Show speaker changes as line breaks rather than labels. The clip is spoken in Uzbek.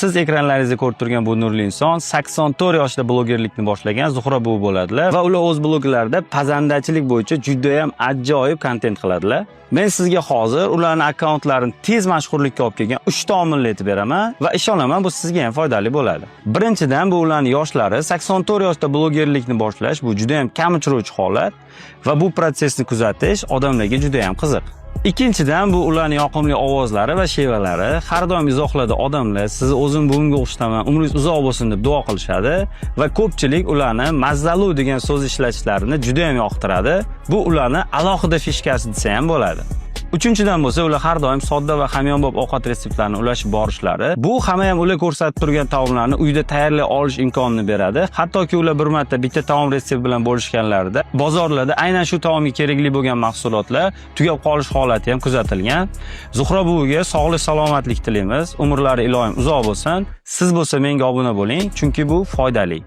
siz ekranlaringizda ko'rib turgan bu nurli inson 84 yoshda blogerlikni boshlagan Zuhra buvi bo'ladilar va ular o'z bloglarida pazandachilik bo'yicha juda ham ajoyib kontent qiladilar. Men sizga hozir ularning akkauntlarini tez mashhurlikka olib kelgan 3 ta omilni aytib beraman va ishonaman bu sizga ham foydali bo'ladi. Birinchidan, bu ularning yoshlari 84 yoshda blogerlikni boshlash bu juda ham kam uchruvchi holat va bu prosesni kuzatish odamlarga juda ham qiziq. Ikkinchidan, bu ularning yoqimli ovozlari va shevalari. Har doim izohlarda odamlar sizni o'zim buvimga o'xshataman, umringiz uzoq bo'lsin deb duo qilishadi va ko'pchilik ularni mazzalu degan so'z ishlatishlarini juda ham yoqtiradi. Bu ularning alohida fishkasi desa ham bo'ladi. Uchinchidan bo'lsa, ular har doim sodda va hamyonbop ovqat retseptlarini ulashib borishlari. Bu hamma ham ular ko'rsatib turgan taomlarni uyda tayyorlay olish imkonini beradi. Hattoki ular bir marta bitta taom retsepti bilan bo'lishganlarida bozorlarda aynan shu taomga kerakli bo'lgan mahsulotlar tugab qolish holati ham kuzatilgan. Zuhra buviga sog'lik, salomatlik tilaymiz. Umrlari iloyim uzoq bo'lsin. Siz bo'lsa menga obuna bo'ling, chunki bu foydali.